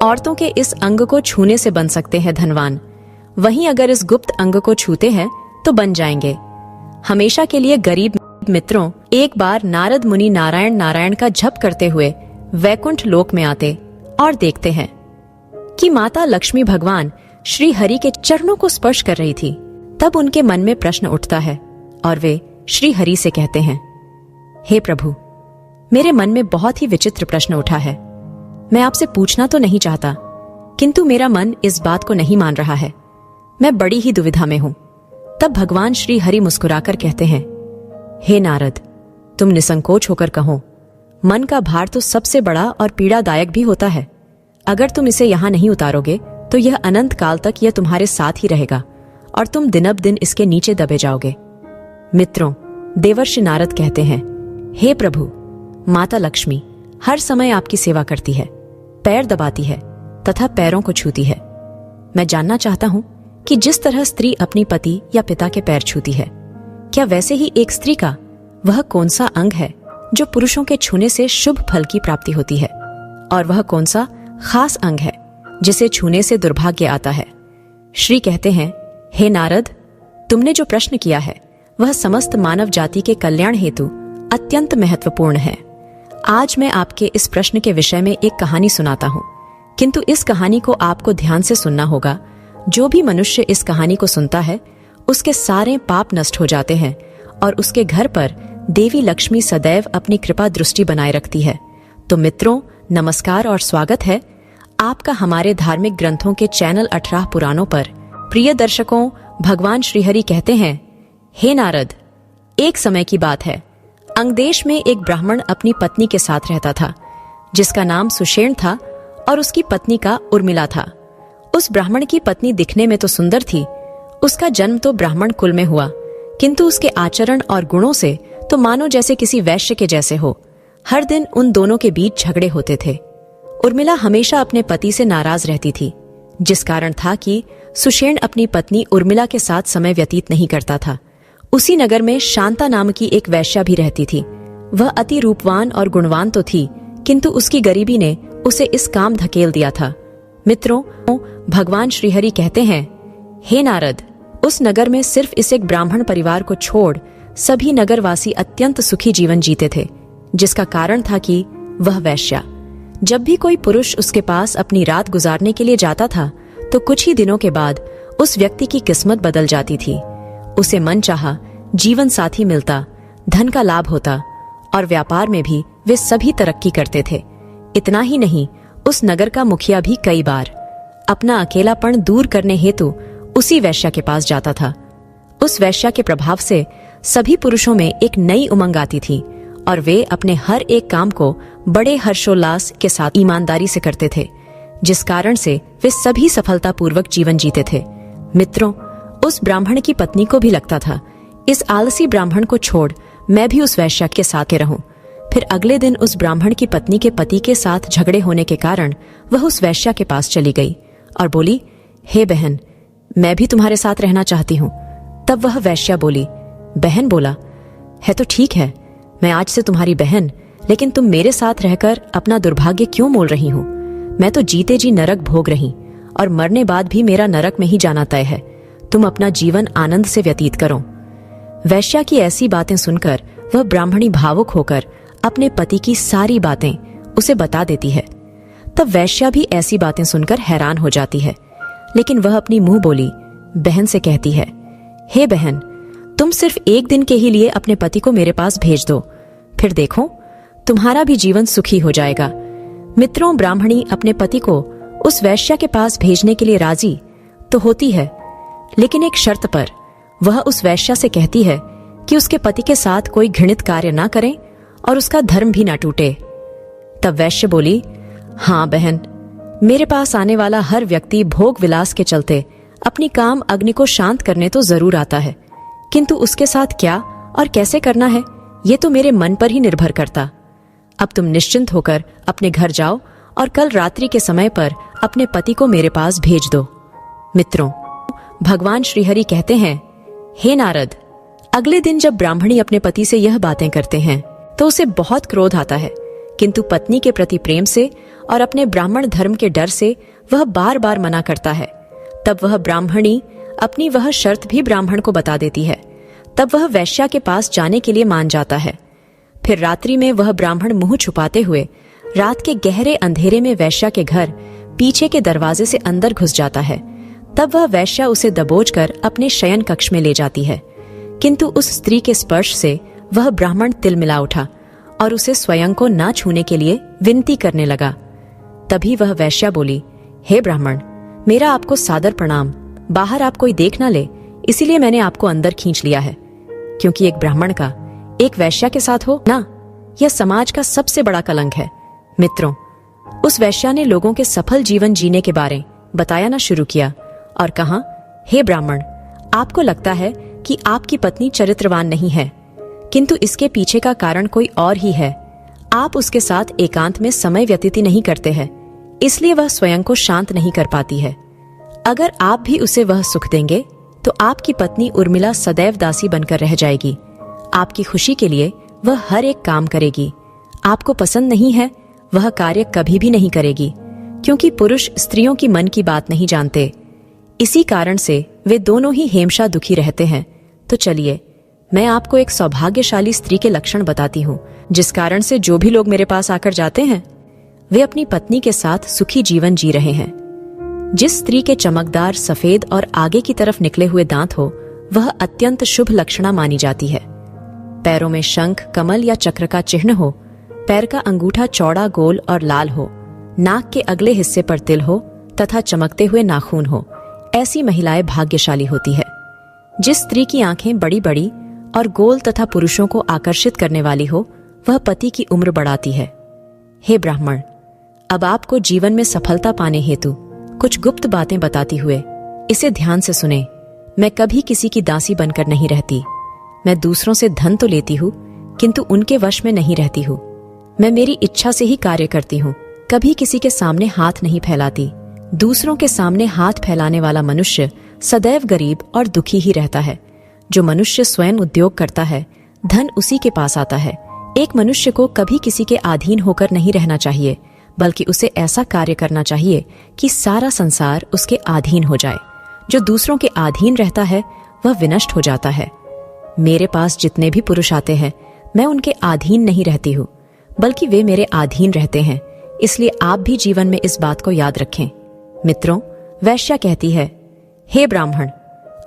औरतों के इस अंग को छूने से बन सकते हैं धनवान, वहीं अगर इस गुप्त अंग को छूते हैं तो बन जाएंगे हमेशा के लिए गरीब। मित्रों, एक बार नारद मुनि नारायण नारायण का जप करते हुए वैकुंठ लोक में आते और देखते हैं कि माता लक्ष्मी भगवान श्री हरि के चरणों को स्पर्श कर रही थी। तब उनके मन में प्रश्न उठता है और वे श्री हरि से कहते हैं, हे प्रभु, मेरे मन में बहुत ही विचित्र प्रश्न उठा है। मैं आपसे पूछना तो नहीं चाहता, किंतु मेरा मन इस बात को नहीं मान रहा है। मैं बड़ी ही दुविधा में हूं। तब भगवान श्री हरि मुस्कुराकर कहते हैं, हे नारद, तुम निसंकोच होकर कहो। मन का भार तो सबसे बड़ा और पीड़ादायक भी होता है। अगर तुम इसे यहां नहीं उतारोगे तो यह अनंत काल तक यह तुम्हारे साथ ही रहेगा और तुम दिनब दिन इसके नीचे दबे जाओगे। मित्रों, देवर्षि नारद कहते हैं, हे प्रभु, माता लक्ष्मी हर समय आपकी सेवा करती है, पैर दबाती है तथा पैरों को छूती है। मैं जानना चाहता हूं कि जिस तरह स्त्री अपनी पति या पिता के पैर छूती है, क्या वैसे ही एक स्त्री का वह कौन सा अंग है जो पुरुषों के छूने से शुभ फल की प्राप्ति होती है, और वह कौन सा खास अंग है जिसे छूने से दुर्भाग्य आता है। श्री कहते हैं, हे नारद, तुमने जो प्रश्न किया है वह समस्त मानव जाति के कल्याण हेतु अत्यंत महत्वपूर्ण है। आज मैं आपके इस प्रश्न के विषय में एक कहानी सुनाता हूं, किंतु इस कहानी को आपको ध्यान से सुनना होगा। जो भी मनुष्य इस कहानी को सुनता है उसके सारे पाप नष्ट हो जाते हैं और उसके घर पर देवी लक्ष्मी सदैव अपनी कृपा दृष्टि बनाए रखती है। तो मित्रों, नमस्कार और स्वागत है आपका हमारे धार्मिक ग्रंथों के चैनल 18 पुराणों पर। प्रिय दर्शकों, भगवान श्रीहरि कहते हैं, हे नारद, एक समय की बात है। अंगदेश में एक ब्राह्मण अपनी पत्नी के साथ रहता था, जिसका नाम सुषेण था और उसकी पत्नी का उर्मिला था। उस ब्राह्मण की पत्नी दिखने में तो सुंदर थी। उसका जन्म तो ब्राह्मण कुल में हुआ, किंतु उसके आचरण और गुणों से तो मानो जैसे किसी वैश्य के जैसे हो। हर दिन उन दोनों के बीच झगड़े होते थे। उर्मिला हमेशा अपने पति से नाराज रहती थी, जिस कारण था कि सुषेण अपनी पत्नी उर्मिला के साथ समय व्यतीत नहीं करता था। उसी नगर में शांता नाम की एक वैश्या भी रहती थी। वह अति रूपवान और गुणवान तो थी, किंतु उसकी गरीबी ने उसे इस काम धकेल दिया था। मित्रों, भगवान श्रीहरि कहते हैं, हे नारद, उस नगर में सिर्फ इस एक ब्राह्मण परिवार को छोड़ सभी नगरवासी अत्यंत सुखी जीवन जीते थे, जिसका कारण था कि वह वैश्या। जब भी कोई पुरुष उसके पास अपनी रात गुजारने के लिए जाता था तो कुछ ही दिनों के बाद उस व्यक्ति की किस्मत बदल जाती थी। उसे मनचाहा जीवन साथी मिलता, धन का लाभ होता और व्यापार में भी वे सभी तरक्की करते थे। इतना ही नहीं, उस नगर का मुखिया भी कई बार अपना अकेलापन दूर करने हेतु उसी वैश्या के पास जाता था। उस वैश्या के प्रभाव से सभी पुरुषों में एक नई उमंग आती थी और वे अपने हर एक काम को बड़े हर्षोल्लास के साथ ईमानदारी से करते थे, जिस कारण से वे सभी सफलतापूर्वक जीवन जीते थे। मित्रों, उस ब्राह्मण की पत्नी को भी लगता था, इस आलसी ब्राह्मण को छोड़ मैं भी उस वैश्या के साथ रहूं। फिर अगले दिन उस ब्राह्मण की पत्नी के पति के साथ झगड़े होने के कारण वह उस वैश्या के पास चली गई और बोली, हे बहन, मैं भी तुम्हारे साथ रहना चाहती हूँ। तब वह वैश्या बोली, बहन बोला, है तो ठीक है, मैं आज से तुम्हारी बहन, लेकिन तुम मेरे साथ रहकर अपना दुर्भाग्य क्यों मोल रही हो? मैं तो जीते जी नरक भोग रही और मरने बाद भी मेरा नरक में ही जाना तय है। तुम अपना जीवन आनंद से व्यतीत करो। वैश्या की ऐसी बातें सुनकर वह ब्राह्मणी भावुक होकर अपने पति की सारी बातें उसे बता देती है। तब वैश्या भी ऐसी बातें सुनकर हैरान हो जाती है, लेकिन वह अपनी मुंह बोली बहन से कहती है, हे बहन, तुम सिर्फ एक दिन के ही लिए अपने पति को मेरे पास भेज दो, फिर देखो तुम्हारा भी जीवन सुखी हो जाएगा। मित्रों, ब्राह्मणी अपने पति को उस वैश्या के पास भेजने के लिए राजी तो होती है, लेकिन एक शर्त पर। वह उस वैश्या से कहती है कि उसके पति के साथ कोई घृणित कार्य ना करें और उसका धर्म भी ना टूटे। तब वैश्य बोली, हाँ बहन, मेरे पास आने वाला हर व्यक्ति भोग विलास के चलते अपनी काम अग्नि को शांत करने तो जरूर आता है, किंतु उसके साथ क्या और कैसे करना है ये तो मेरे मन पर ही निर्भर करता। अब तुम निश्चिंत होकर अपने घर जाओ और कल रात्रि के समय पर अपने पति को मेरे पास भेज दो। मित्रों, भगवान श्रीहरि कहते हैं, हे नारद, अगले दिन जब ब्राह्मणी अपने पति से यह बातें करते हैं तो उसे बहुत क्रोध आता है, किंतु पत्नी के प्रति प्रेम से और अपने ब्राह्मण धर्म के डर से वह बार बार मना करता है। तब वह ब्राह्मणी अपनी वह शर्त भी ब्राह्मण को बता देती है। तब वह वैश्या के पास जाने के लिए मान जाता है। फिर रात्रि में वह ब्राह्मण मुंह छुपाते हुए रात के गहरे अंधेरे में वैश्या के घर पीछे के दरवाजे से अंदर घुस जाता है। तब वह वैश्या उसे दबोचकर अपने शयन कक्ष में ले जाती है, किंतु उस स्त्री के स्पर्श से वह ब्राह्मण तिलमिला उठा और उसे स्वयं को ना छूने के लिए विनती करने लगा। तभी वह वैश्या बोली, हे ब्राह्मण, मेरा आपको सादर प्रणाम। बाहर आप कोई देख ना ले, इसीलिए मैंने आपको अंदर खींच लिया है। क्योंकि एक ब्राह्मण का एक वैश्या के साथ हो ना, यह समाज का सबसे बड़ा कलंक है। मित्रों, उस वैश्या ने लोगों के सफल जीवन जीने के बारे बताया ना शुरू किया और कहा, हे ब्राह्मण, आपको लगता है कि आपकी पत्नी चरित्रवान नहीं है, किंतु इसके पीछे का कारण कोई और ही है। आप उसके साथ एकांत में समय व्यतीत नहीं करते हैं, इसलिए वह स्वयं को शांत नहीं कर पाती है। अगर आप भी उसे वह सुख देंगे तो आपकी पत्नी उर्मिला सदैव दासी बनकर रह जाएगी। आपकी खुशी के लिए वह हर एक काम करेगी। आपको पसंद नहीं है वह कार्य कभी भी नहीं करेगी, क्योंकि पुरुष स्त्रियों की मन की बात नहीं जानते। इसी कारण से वे दोनों ही हेमशा दुखी रहते हैं। तो चलिए, मैं आपको एक सौभाग्यशाली स्त्री के लक्षण बताती हूँ, जिस कारण से जो भी लोग मेरे पास आकर जाते हैं वे अपनी पत्नी के साथ सुखी जीवन जी रहे हैं। जिस स्त्री के चमकदार सफेद और आगे की तरफ निकले हुए दांत हो, वह अत्यंत शुभ लक्षणा मानी जाती है। पैरों में शंख, कमल या चक्र का चिन्ह हो, पैर का अंगूठा चौड़ा, गोल और लाल हो, नाक के अगले हिस्से पर तिल हो तथा चमकते हुए नाखून हो, ऐसी महिलाएं भाग्यशाली होती है। जिस स्त्री की आंखें बड़ी बड़ी और गोल तथा पुरुषों को आकर्षित करने वाली हो, वह पति की उम्र बढ़ाती है। हे ब्राह्मण, अब आपको जीवन में सफलता पाने हेतु कुछ गुप्त बातें बताती हुए इसे ध्यान से सुने। मैं कभी किसी की दासी बनकर नहीं रहती। मैं दूसरों से धन तो लेती हूँ, किंतु उनके वश में नहीं रहती हूँ। मैं मेरी इच्छा से ही कार्य करती हूँ, कभी किसी के सामने हाथ नहीं फैलाती। दूसरों के सामने हाथ फैलाने वाला मनुष्य सदैव गरीब और दुखी ही रहता है। जो मनुष्य स्वयं उद्योग करता है, धन उसी के पास आता है। एक मनुष्य को कभी किसी के अधीन होकर नहीं रहना चाहिए, बल्कि उसे ऐसा कार्य करना चाहिए कि सारा संसार उसके अधीन हो जाए। जो दूसरों के अधीन रहता है वह विनष्ट हो जाता है। मेरे पास जितने भी पुरुष आते हैं, मैं उनके अधीन नहीं रहती हूँ, बल्कि वे मेरे अधीन रहते हैं। इसलिए आप भी जीवन में इस बात को याद रखें। मित्रों, वैश्या कहती है, हे ब्राह्मण,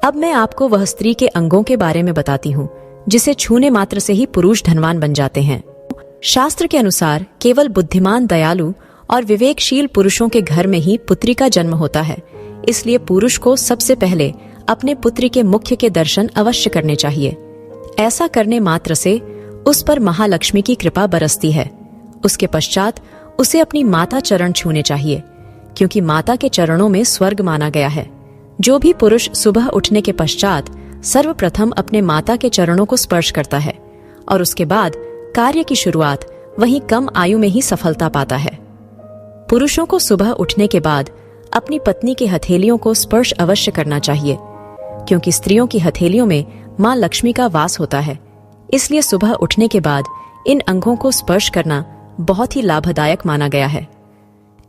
अब मैं आपको वह स्त्री के अंगों के बारे में बताती हूँ जिसे छूने मात्र से ही पुरुष धनवान बन जाते हैं। शास्त्र के अनुसार केवल बुद्धिमान, दयालु और विवेकशील पुरुषों के घर में ही पुत्री का जन्म होता है। इसलिए पुरुष को सबसे पहले अपने पुत्री के मुख्य के दर्शन अवश्य करने चाहिए। ऐसा करने मात्र से उस पर महालक्ष्मी की कृपा बरसती है। उसके पश्चात उसे अपनी माता चरण छूने चाहिए, क्योंकि माता के चरणों में स्वर्ग माना गया है। जो भी पुरुष सुबह उठने के पश्चात सर्वप्रथम अपने माता के चरणों को स्पर्श करता है और उसके बाद कार्य की शुरुआत वहीं कम आयु में ही सफलता पाता है। पुरुषों को सुबह उठने के बाद अपनी पत्नी के हथेलियों को स्पर्श अवश्य करना चाहिए, क्योंकि स्त्रियों की हथेलियों में मां लक्ष्मी का वास होता है। इसलिए सुबह उठने के बाद इन अंगों को स्पर्श करना बहुत ही लाभदायक माना गया है।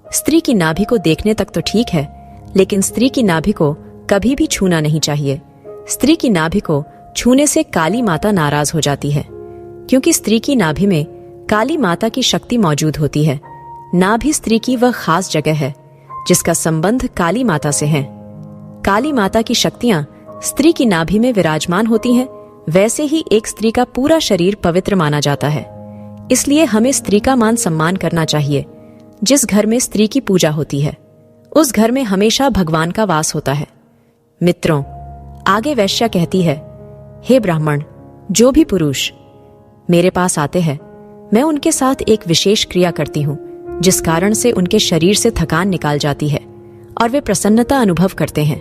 स्त्री की नाभि को देखने तक तो ठीक है, लेकिन स्त्री की नाभि को कभी भी छूना नहीं चाहिए। स्त्री की नाभि को छूने से काली माता नाराज हो जाती है, क्योंकि स्त्री की नाभि में काली माता की शक्ति मौजूद होती है। नाभि स्त्री की वह खास जगह है जिसका संबंध काली माता से है। काली माता की शक्तियां स्त्री की नाभि में विराजमान होती हैं, वैसे ही एक स्त्री का पूरा शरीर पवित्र माना जाता है। इसलिए हमें स्त्री का मान सम्मान करना चाहिए। जिस घर में स्त्री की पूजा होती है, उस घर में हमेशा भगवान का वास होता है। मित्रों, आगे वैश्या कहती है, हे ब्राह्मण, जो भी पुरुष मेरे पास आते हैं, मैं उनके साथ एक विशेष क्रिया करती हूँ, जिस कारण से उनके शरीर से थकान निकाल जाती है और वे प्रसन्नता अनुभव करते हैं।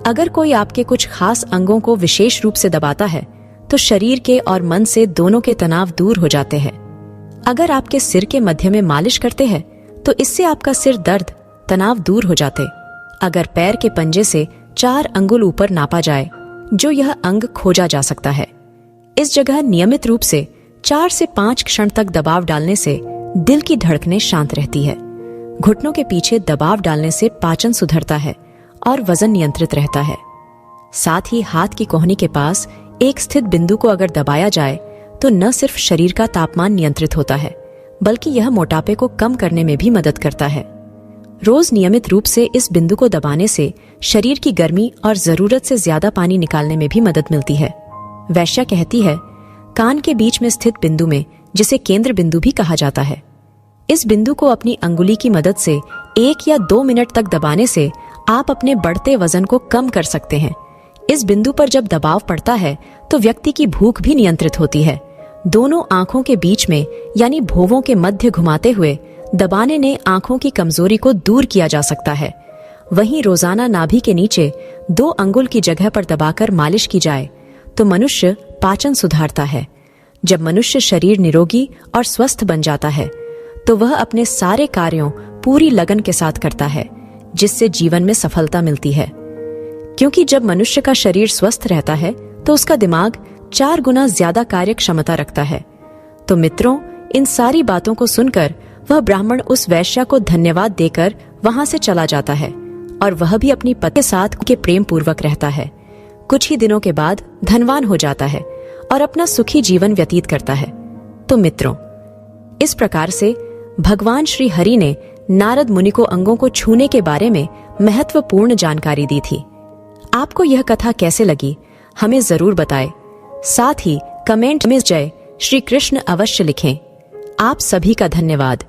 अगर कोई आपके कुछ खास अंगों को विशेष रूप से दबाता है, तो शरीर के और मन से दोनों के तनाव दूर हो जाते हैं। अगर आपके सिर के मध्य में मालिश करते हैं, तो इससे आपका सिर दर्द, तनाव दूर हो जाते। अगर पैर के पंजे से 4 अंगुल ऊपर नापा जाए, जो यह अंग खोजा जा सकता है, इस जगह नियमित रूप से 4 से 5 क्षण तक दबाव डालने से दिल की धड़कनें शांत रहती है। घुटनों के पीछे दबाव डालने से पाचन सुधरता है और वजन नियंत्रित रहता है। साथ ही हाथ की कोहनी के पास एक स्थित बिंदु को अगर दबाया जाए तो न सिर्फ शरीर का तापमान नियंत्रित होता है, बल्कि यह मोटापे को कम करने में भी मदद करता है। रोज नियमित रूप से इस बिंदु को दबाने से शरीर की गर्मी और जरूरत से ज्यादा पानी निकालने में भी मदद मिलती है। वैश्या कहती है, कान के बीच में स्थित बिंदु में, जिसे केंद्र बिंदु भी कहा जाता है, इस बिंदु को अपनी अंगुली की मदद से 1 या 2 मिनट तक दबाने से आप अपने बढ़ते वजन को कम कर सकते हैं। इस बिंदु पर जब दबाव पड़ता है तो व्यक्ति की भूख भी नियंत्रित होती है। दोनों आंखों के बीच में यानी भौंहों के मध्य घुमाते हुए दबाने ने आंखों की कमजोरी को दूर किया जा सकता है। वहीं रोजाना नाभि के नीचे 2 अंगुल की जगह पर दबाकर मालिश की जाए तो मनुष्य पाचन सुधारता है। जब मनुष्य शरीर निरोगी और स्वस्थ बन जाता है तो वह अपने सारे कार्यों पूरी लगन के साथ करता है, जिससे जीवन में सफलता मिलती है। क्योंकि जब मनुष्य का शरीर स्वस्थ रहता है तो उसका दिमाग 4 गुना ज्यादा कार्य क्षमता रखता है। तो मित्रों, इन सारी बातों को सुनकर वह ब्राह्मण उस वैश्या को धन्यवाद देकर वहां से चला जाता है और वह भी अपनी पत्नी के साथ के प्रेम पूर्वक रहता है। कुछ ही दिनों के बाद धनवान हो जाता है और अपना सुखी जीवन व्यतीत करता है। तो मित्रों, इस प्रकार से भगवान श्री हरि ने नारद मुनि को अंगों को छूने के बारे में महत्वपूर्ण जानकारी दी थी। आपको यह कथा कैसे लगी हमें जरूर बताएं। साथ ही कमेंट में जय श्री कृष्ण अवश्य लिखें। आप सभी का धन्यवाद।